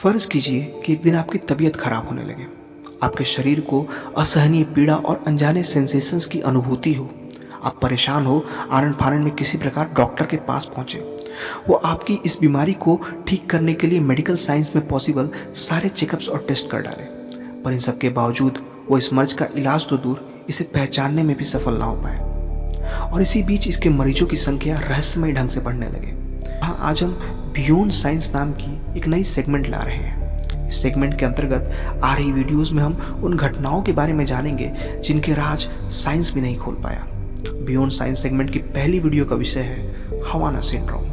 फ़र्ज़ कीजिए कि एक दिन आपकी तबीयत ख़राब होने लगे। आपके शरीर को असहनीय पीड़ा और अनजाने सेंसेशंस की अनुभूति हो। आप परेशान हो, आनन-फानन में किसी प्रकार डॉक्टर के पास पहुँचे। वो आपकी इस बीमारी को ठीक करने के लिए मेडिकल साइंस में पॉसिबल सारे चेकअप्स और टेस्ट कर डाले। पर इन सब के बावजूद वो इस मर्ज़ का इलाज तो दूर, इसे पहचानने में भी सफल ना हो पाए। और इसी बीच इसके मरीजों की संख्या रहस्यमय ढंग से बढ़ने लगे। हाँ, आज हम बियॉन्ड साइंस नाम की एक नई सेगमेंट ला रहे हैं। इस सेगमेंट के अंतर्गत आ रही वीडियोस में हम उन घटनाओं के बारे में जानेंगे जिनके राज साइंस भी नहीं खोल पाया। बियॉन्ड साइंस सेगमेंट की पहली वीडियो का विषय है हवाना सिंड्रोम।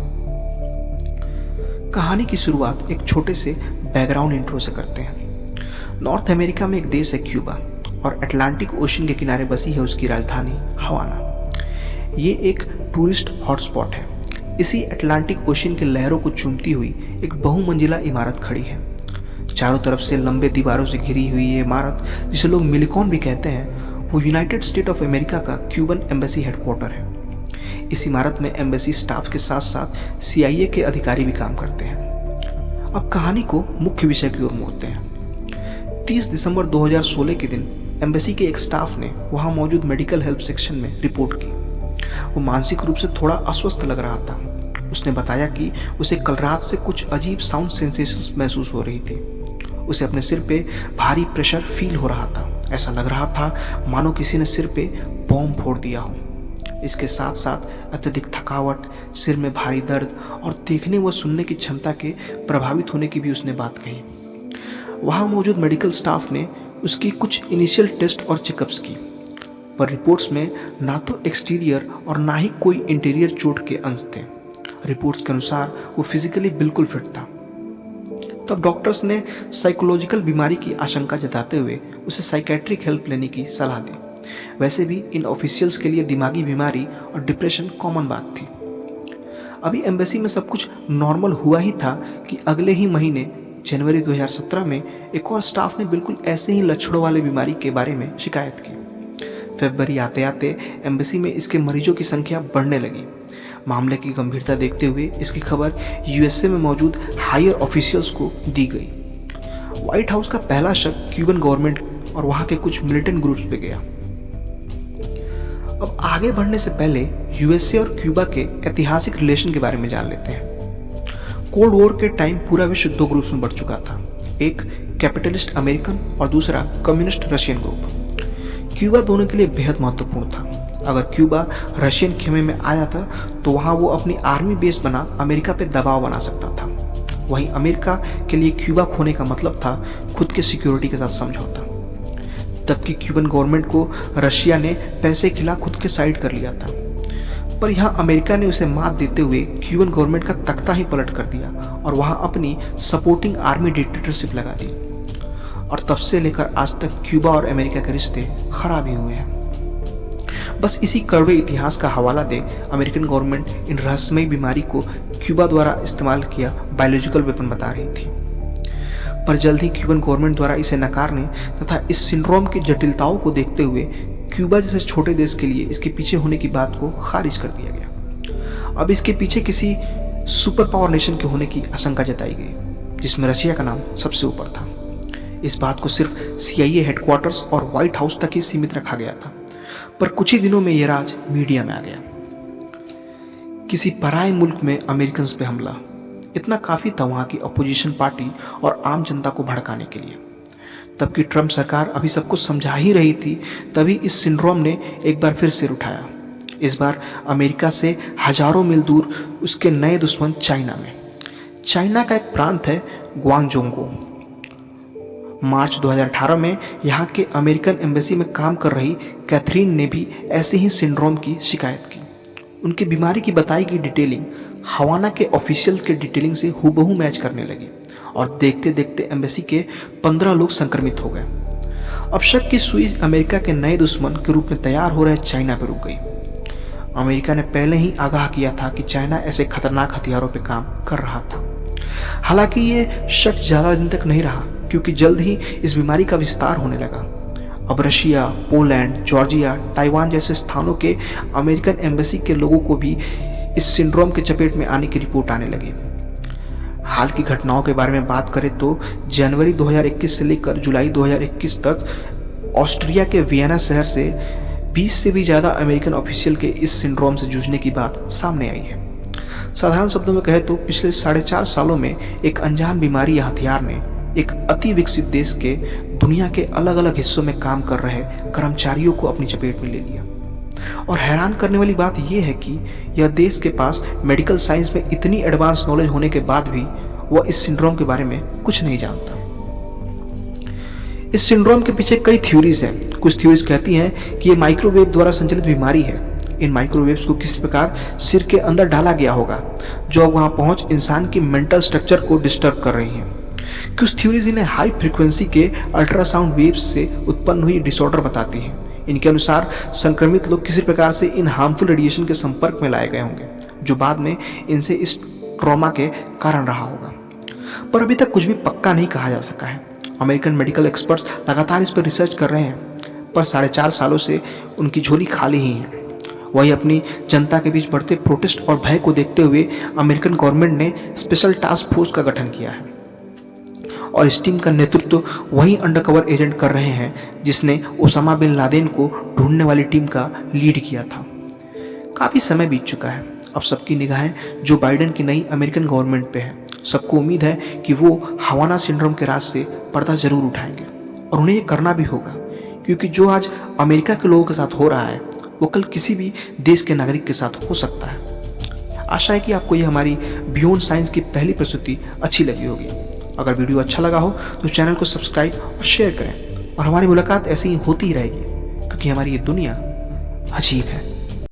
कहानी की शुरुआत एक छोटे से बैकग्राउंड इंट्रो से करते हैं। नॉर्थ अमेरिका में एक देश है क्यूबा और अटलांटिक ओशन के किनारे बसी है उसकी राजधानी हवाना। ये एक टूरिस्ट हॉटस्पॉट है। इसी अटलांटिक ओशन के लहरों को चूमती हुई एक बहुमंजिला इमारत खड़ी है। चारों तरफ से लंबे दीवारों से घिरी हुई ये इमारत, जिसे लोग मिलिकॉन भी कहते हैं, वो यूनाइटेड स्टेट ऑफ अमेरिका का क्यूबन एम्बेसी हेडक्वार्टर है। इस इमारत में एम्बेसी स्टाफ के साथ साथ CIA के अधिकारी भी काम करते हैं। अब कहानी को मुख्य विषय की ओर मोड़ते हैं। 30 दिसंबर 2016 के दिन एम्बेसी के एक स्टाफ ने वहाँ मौजूद मेडिकल हेल्प सेक्शन में रिपोर्ट की। वो मानसिक रूप से थोड़ा अस्वस्थ लग रहा था। उसने बताया कि उसे कल रात से कुछ अजीब साउंड सेंसेशंस महसूस हो रही थी। उसे अपने सिर पे भारी प्रेशर फील हो रहा था। ऐसा लग रहा था मानो किसी ने सिर पे बॉम्ब फोड़ दिया हो। इसके साथ साथ अत्यधिक थकावट, सिर में भारी दर्द और देखने व सुनने की क्षमता के प्रभावित होने की भी उसने बात कही। वहाँ मौजूद मेडिकल स्टाफ ने उसकी कुछ इनिशियल टेस्ट और चेकअप्स की, पर रिपोर्ट्स में ना तो एक्सटीरियर और ना ही कोई इंटीरियर चोट के अंश थे। रिपोर्ट्स के अनुसार वो फिजिकली बिल्कुल फिट था। तब डॉक्टर्स ने साइकोलॉजिकल बीमारी की आशंका जताते हुए उसे साइकेट्रिक हेल्प लेने की सलाह दी। वैसे भी इन ऑफिशियल्स के लिए दिमागी बीमारी और डिप्रेशन कॉमन बात थी। अभी एम्बेसी में सब कुछ नॉर्मल हुआ ही था कि अगले ही महीने जनवरी 2017 में एक और स्टाफ ने बिल्कुल ऐसे ही लक्षणों वाले बीमारी के बारे में शिकायत की। फरवरी आते आते एम्बेसी में इसके मरीजों की संख्या बढ़ने लगी। मामले की गंभीरता देखते हुए इसकी खबर USA में मौजूद हायर ऑफिशियल्स को दी गई। व्हाइट हाउस का पहला शक क्यूबन गवर्नमेंट और वहाँ के कुछ मिलिटेंट ग्रुप्स पे गया। अब आगे बढ़ने से पहले USA और क्यूबा के ऐतिहासिक रिलेशन के बारे में जान लेते हैं। कोल्ड वॉर के टाइम पूरा विश्व दो ग्रुप्स में बढ़ चुका था। एक कैपिटलिस्ट अमेरिकन और दूसरा कम्युनिस्ट रशियन ग्रुप। क्यूबा दोनों के लिए बेहद महत्वपूर्ण था। अगर क्यूबा रशियन खेमे में आ जाता तो वहाँ वो अपनी आर्मी बेस बना अमेरिका पे दबाव बना सकता था। वहीं अमेरिका के लिए क्यूबा खोने का मतलब था खुद के सिक्योरिटी के साथ समझौता। तबकि क्यूबन गवर्नमेंट को रशिया ने पैसे खिला खुद के साइड कर लिया था, पर यहाँ अमेरिका ने उसे मात देते हुए क्यूबन गवर्नमेंट का तख्ता ही पलट कर दिया और वहाँ अपनी सपोर्टिंग आर्मी डिक्टेटरशिप लगा दी। और तब से लेकर आज तक क्यूबा और अमेरिका के रिश्ते खराब ही हुए हैं। बस इसी कड़वे इतिहास का हवाला दे अमेरिकन गवर्नमेंट इन रहस्यमयी बीमारी को क्यूबा द्वारा इस्तेमाल किया बायोलॉजिकल वेपन बता रही थी। पर जल्द ही क्यूबन गवर्नमेंट द्वारा इसे नकारने तथा इस सिंड्रोम की जटिलताओं को देखते हुए क्यूबा जैसे छोटे देश के लिए इसके पीछे होने की बात को खारिज कर दिया गया। अब इसके पीछे किसी सुपर पावर नेशन के होने की आशंका जताई गई, जिसमें रशिया का नाम सबसे ऊपर था। इस बात को सिर्फ CIA हेडक्वार्टर्स और व्हाइट हाउस तक ही सीमित रखा गया था, पर कुछ ही दिनों में यह राज मीडिया में आ गया। किसी पराये मुल्क में अमेरिकन पे हमला, इतना काफ़ी था वहाँ की अपोजिशन पार्टी और आम जनता को भड़काने के लिए। तब की ट्रंप सरकार अभी सब कुछ समझा ही रही थी, तभी इस सिंड्रोम ने एक बार फिर सिर उठाया। इस बार अमेरिका से हजारों मील दूर उसके नए दुश्मन चाइना में। चाइना का एक प्रांत है ग्वांगजोंगो। मार्च 2018 में यहाँ के अमेरिकन एम्बेसी में काम कर रही कैथरीन ने भी ऐसे ही सिंड्रोम की शिकायत की। उनकी बीमारी की बताई गई डिटेलिंग हवाना के ऑफिशियल के डिटेलिंग से हूबहू मैच करने लगी और देखते देखते एम्बेसी के 15 लोग संक्रमित हो गए। अब शक की सुई अमेरिका के नए दुश्मन के रूप में तैयार हो रहे चाइना पर रुक गई। अमेरिका ने पहले ही आगाह किया था कि चाइना ऐसे खतरनाक हथियारों पर काम कर रहा था। हालांकि ये शक ज़्यादा दिन तक नहीं रहा, क्योंकि जल्द ही इस बीमारी का विस्तार होने लगा। अब रशिया, पोलैंड, जॉर्जिया, ताइवान जैसे स्थानों के अमेरिकन एम्बेसी के लोगों को भी इस सिंड्रोम के चपेट में आने की रिपोर्ट आने लगी। हाल की घटनाओं के बारे में बात करें तो जनवरी 2021 से लेकर जुलाई 2021 तक ऑस्ट्रिया के वियना शहर से 20 से भी ज़्यादा अमेरिकन ऑफिशियल के इस सिंड्रोम से जूझने की बात सामने आई है। साधारण शब्दों में कहें तो पिछले 4.5 सालों में एक अनजान बीमारी या हथियार ने एक अति विकसित देश के दुनिया के अलग अलग हिस्सों में काम कर रहे कर्मचारियों को अपनी चपेट में ले लिया। और हैरान करने वाली बात यह है कि यह देश के पास मेडिकल साइंस में इतनी एडवांस नॉलेज होने के बाद भी वह इस सिंड्रोम के बारे में कुछ नहीं जानता। इस सिंड्रोम के पीछे कई थ्योरीज हैं। कुछ थ्योरीज कहती हैं कि यह माइक्रोवेव द्वारा संचालित बीमारी है। इन माइक्रोवेव्स को किसी प्रकार सिर के अंदर डाला गया होगा, जो अब वहां पहुंच इंसान की मेंटल स्ट्रक्चर को डिस्टर्ब कर रही हैं। कुछ थ्योरीज इन्हें हाई फ्रीक्वेंसी के अल्ट्रासाउंड वेव्स से उत्पन्न हुई डिसऑर्डर बताती हैं। इनके अनुसार संक्रमित लोग किसी प्रकार से इन हार्मफुल रेडिएशन के संपर्क में लाए गए होंगे, जो बाद में इनसे इस ट्रॉमा के कारण रहा होगा। पर अभी तक कुछ भी पक्का नहीं कहा जा सका है। अमेरिकन मेडिकल एक्सपर्ट्स लगातार इस पर रिसर्च कर रहे हैं, पर 4.5 सालों से उनकी झोली खाली ही है। वही अपनी जनता के बीच बढ़ते प्रोटेस्ट और भय को देखते हुए अमेरिकन गवर्नमेंट ने स्पेशल टास्क फोर्स का गठन किया है और इस टीम का नेतृत्व वही अंडरकवर एजेंट कर रहे हैं जिसने ओसामा बिन लादेन को ढूंढने वाली टीम का लीड किया था। काफ़ी समय बीत चुका है। अब सबकी निगाहें जो बाइडेन की नई अमेरिकन गवर्नमेंट पे है। सबको उम्मीद है कि वो हवाना सिंड्रोम के राज से पर्दा जरूर उठाएंगे, और उन्हें ये करना भी होगा, क्योंकि जो आज अमेरिका के लोगों के साथ हो रहा है वो कल किसी भी देश के नागरिक के साथ हो सकता है। आशा है कि आपको ये हमारी बियॉन्ड साइंस की पहली प्रस्तुति अच्छी लगी होगी। अगर वीडियो अच्छा लगा हो तो चैनल को सब्सक्राइब और शेयर करें, और हमारी मुलाकात ऐसी ही होती ही रहेगी, क्योंकि हमारी ये दुनिया अजीब है।